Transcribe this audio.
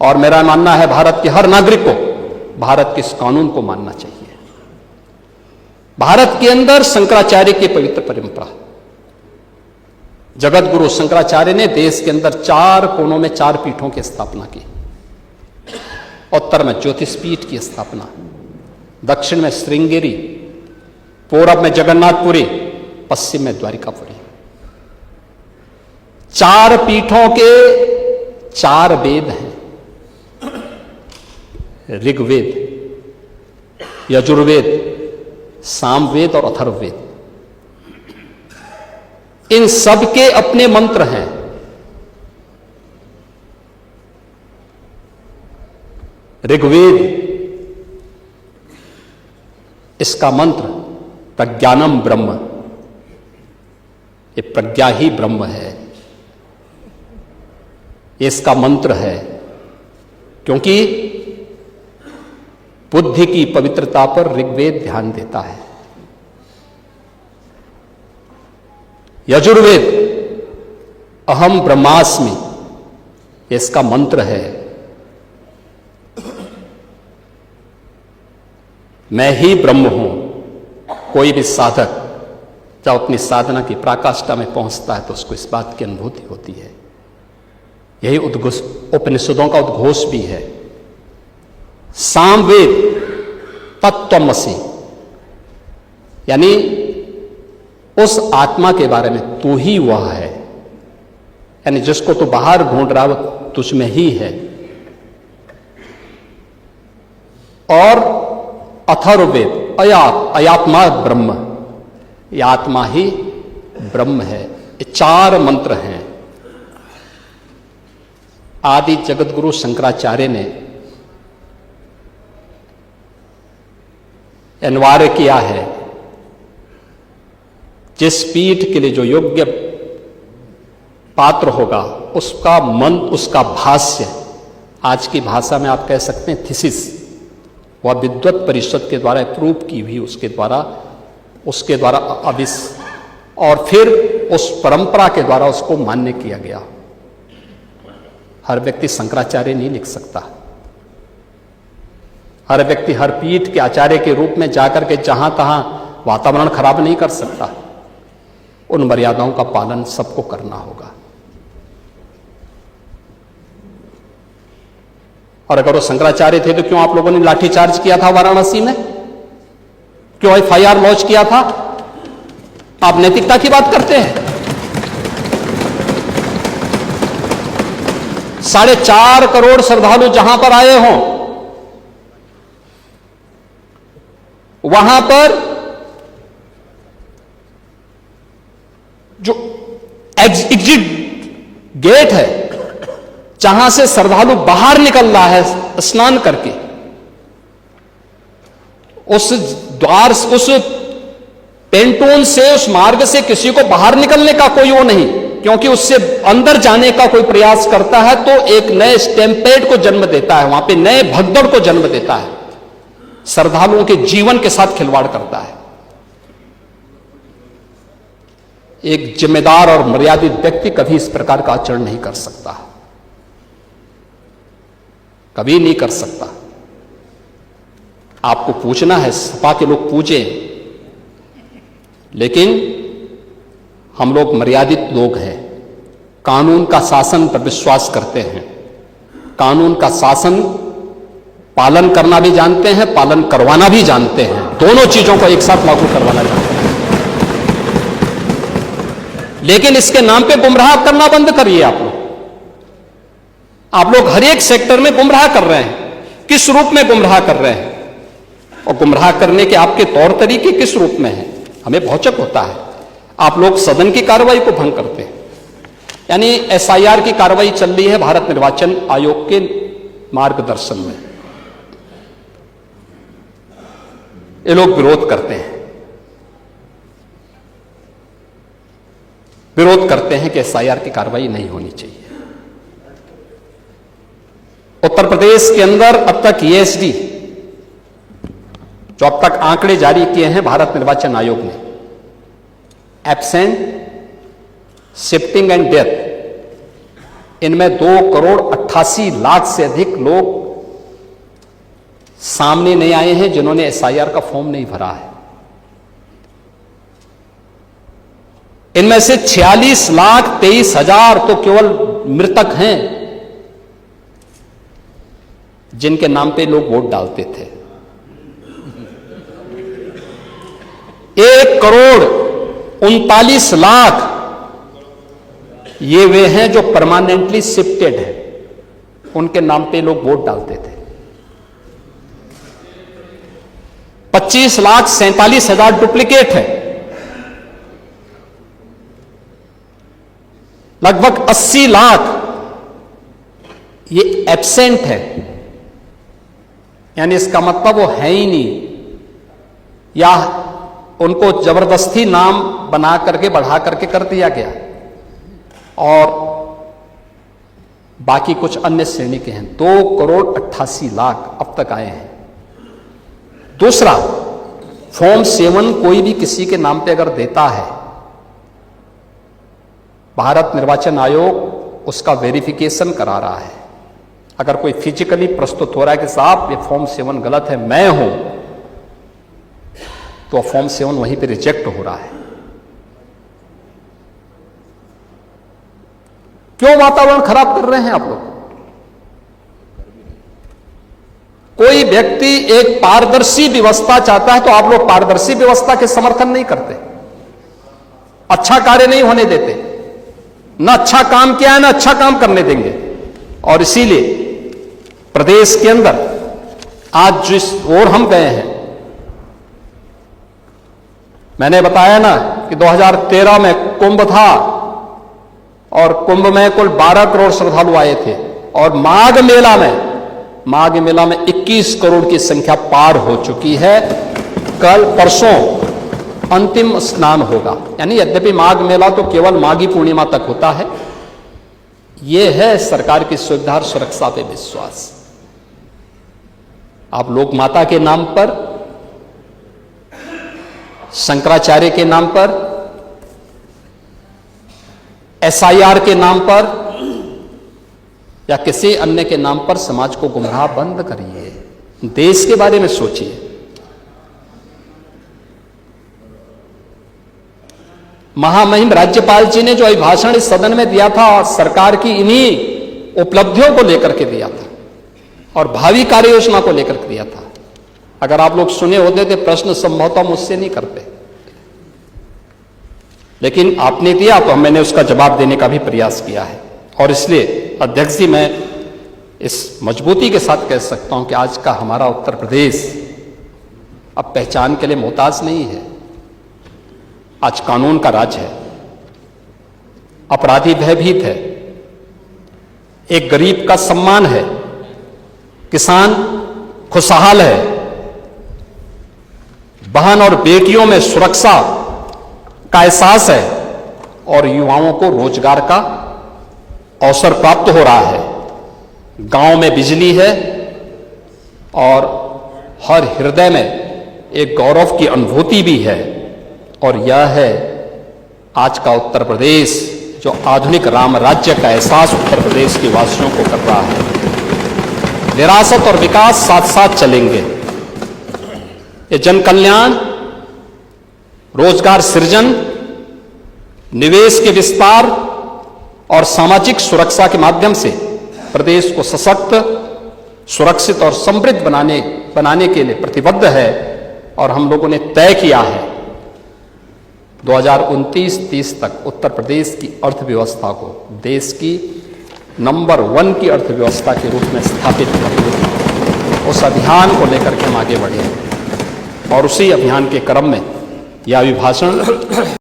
और मेरा मानना है भारत के हर नागरिक को भारत के इस कानून को मानना चाहिए। भारत के अंदर शंकराचार्य की पवित्र परंपरा, जगत गुरु शंकराचार्य ने देश के अंदर 4 कोनों में 4 पीठों की स्थापना की। उत्तर में ज्योतिष पीठ की स्थापना, दक्षिण में श्रृंगेरी, पूरब में जगन्नाथपुरी, पश्चिम में द्वारिकापुरी। 4 पीठों के 4 वेद हैं, ऋग्वेद, यजुर्वेद, सामवेद और अथर्ववेद। इन सब के अपने मंत्र हैं। ऋग्वेद, इसका मंत्र प्रज्ञानम ब्रह्म, ये प्रज्ञा ही ब्रह्म है, ये इसका मंत्र है। क्योंकि बुद्धि की पवित्रता पर ऋग्वेद ध्यान देता है। यजुर्वेद अहम ब्रह्मास्मि, ये इसका मंत्र है, मैं ही ब्रह्म हूं। कोई भी साधक जब अपनी साधना की पराकाष्ठा में पहुंचता है तो उसको इस बात की अनुभूति होती है। यही उपनिषदों का उद्घोष भी है। सामवेद तत्त्वमसि, यानी उस आत्मा के बारे में तू ही वह है, यानी जिसको तू बाहर ढूंढ रहा वो तुझ में ही है। और अथर्ववेद अयात्मा ब्रह्म, यह आत्मा ही ब्रह्म है। ये 4 मंत्र हैं। आदि जगत गुरु शंकराचार्य ने अनिवार्य किया है, जिस पीठ के लिए जो योग्य पात्र होगा उसका मन, उसका भाष्य, आज की भाषा में आप कह सकते हैं थीसिस, वह विद्वत परिषद के द्वारा अप्रूव की हुई, उसके द्वारा और फिर उस परंपरा के द्वारा उसको मान्य किया गया। हर व्यक्ति शंकराचार्य नहीं लिख सकता। हर व्यक्ति हर पीठ के आचार्य के रूप में जाकर के जहां तहां वातावरण खराब नहीं कर सकता। उन मर्यादाओं का पालन सबको करना होगा। और अगर वो शंकराचार्य थे तो क्यों आप लोगों ने लाठीचार्ज किया था वाराणसी में? क्यों FIR लॉन्च किया था? आप नैतिकता की बात करते हैं। 4.5 करोड़ श्रद्धालु जहां पर आए हों, वहां पर जो एग्जिट गेट है, जहां से श्रद्धालु बाहर निकल रहा है स्नान करके, उस द्वार, उस पेंटून से, उस मार्ग से किसी को बाहर निकलने का कोई वो नहीं, क्योंकि उससे अंदर जाने का कोई प्रयास करता है तो एक नए स्टैम्पेड को जन्म देता है, वहां पे नए भगदड़ को जन्म देता है, श्रद्धालुओं के जीवन के साथ खिलवाड़ करता है। एक जिम्मेदार और मर्यादित व्यक्ति कभी इस प्रकार का आचरण नहीं कर सकता, कभी नहीं कर सकता। आपको पूछना है, सपा के लोग पूछे, लेकिन हम लोग मर्यादित लोग हैं, कानून का शासन पर विश्वास करते हैं, कानून का शासन पालन करना भी जानते हैं, पालन करवाना भी जानते हैं, दोनों चीजों को एक साथ लागू करवाना जानते हैं। लेकिन इसके नाम पे गुमराह करना बंद करिए। आप लोग हर एक सेक्टर में गुमराह कर रहे हैं। किस रूप में गुमराह कर रहे हैं? और गुमराह करने के आपके तौर तरीके किस रूप में हैं? हमें भौचक होता है। आप लोग सदन की कार्रवाई को भंग करते हैं। यानी SIR की कार्रवाई चल रही है भारत निर्वाचन आयोग के मार्गदर्शन में, ये लोग विरोध करते हैं, कि SIR की कार्रवाई नहीं होनी चाहिए। उत्तर प्रदेश के अंदर अब तक ESD, जो अब तक आंकड़े जारी किए हैं भारत निर्वाचन आयोग ने, एब्सेंट, शिफ्टिंग एंड डेथ, इनमें 2 करोड़ 88 लाख से अधिक लोग सामने नहीं आए हैं जिन्होंने एसआईआर का फॉर्म नहीं भरा है। इनमें से 46,23,000 तो केवल मृतक हैं जिनके नाम पे लोग वोट डालते थे। 1,39,00,000 ये वे हैं जो परमानेंटली शिफ्टेड हैं, उनके नाम पे लोग वोट डालते थे। 25,47,000 डुप्लीकेट है। लगभग 80 लाख ये एब्सेंट है, यानी इसका मतलब वो है ही नहीं, या उनको जबरदस्ती नाम बना करके बढ़ा करके कर दिया गया, और बाकी कुछ अन्य श्रेणी के हैं। 2,88,00,000 अब तक आए हैं। दूसरा, फॉर्म 7 कोई भी किसी के नाम पे अगर देता है, भारत निर्वाचन आयोग उसका वेरिफिकेशन करा रहा है। अगर कोई फिजिकली प्रस्तुत हो रहा है कि साहब ये फॉर्म 7 गलत है, मैं हूं, तो फॉर्म 7 वहीं पे रिजेक्ट हो रहा है। क्यों वातावरण खराब कर रहे हैं आप लोग? कोई व्यक्ति एक पारदर्शी व्यवस्था चाहता है तो आप लोग पारदर्शी व्यवस्था के समर्थन नहीं करते, अच्छा कार्य नहीं होने देते, न अच्छा काम किया है न अच्छा काम करने देंगे। और इसीलिए प्रदेश के अंदर आज जिस ओर हम गए हैं, मैंने बताया ना कि 2013 में कुंभ था और कुंभ में कुल 12 करोड़ श्रद्धालु आए थे, और माघ मेला में 21 करोड़ की संख्या पार हो चुकी है। कल परसों अंतिम स्नान होगा, यानी यद्यपि माघ मेला तो केवल माघी पूर्णिमा तक होता है। यह है सरकार की सुविधा और सुरक्षा पे विश्वास। आप लोक माता के नाम पर, शंकराचार्य के नाम पर, एसआईआर के नाम पर या किसी अन्य के नाम पर समाज को गुमराह बंद करिए। देश के बारे में सोचिए। महामहिम राज्यपाल जी ने जो अभिभाषण इस सदन में दिया था, सरकार की इन्हीं उपलब्धियों को लेकर के दिया था और भावी कार्य योजना को लेकर के दिया था। अगर आप लोग सुने होते थे, प्रश्न संभवतः मुझसे नहीं करते, लेकिन आपने दिया तो मैंने उसका जवाब देने का भी प्रयास किया है। और इसलिए अध्यक्ष जी, मैं इस मजबूती के साथ कह सकता हूं कि आज का हमारा उत्तर प्रदेश अब पहचान के लिए मोहताज नहीं है। आज कानून का राज है, अपराधी भयभीत है, एक गरीब का सम्मान है, किसान खुशहाल है, बहन और बेटियों में सुरक्षा का एहसास है, और युवाओं को रोजगार का अवसर प्राप्त हो रहा है। गांव में बिजली है और हर हृदय में एक गौरव की अनुभूति भी है। और यह है आज का उत्तर प्रदेश, जो आधुनिक राम राज्य का एहसास उत्तर प्रदेश के वासियों को कर रहा है। विरासत और विकास साथ साथ चलेंगे। ये जन कल्याण, रोजगार सृजन, निवेश के विस्तार और सामाजिक सुरक्षा के माध्यम से प्रदेश को सशक्त, सुरक्षित और समृद्ध बनाने के लिए प्रतिबद्ध है। और हम लोगों ने तय किया है 2029-30 तक उत्तर प्रदेश की अर्थव्यवस्था को देश की नंबर 1 की अर्थव्यवस्था के रूप में स्थापित करके उस अभियान को लेकर के हम आगे बढ़े, और उसी अभियान के क्रम में यह अभिभाषण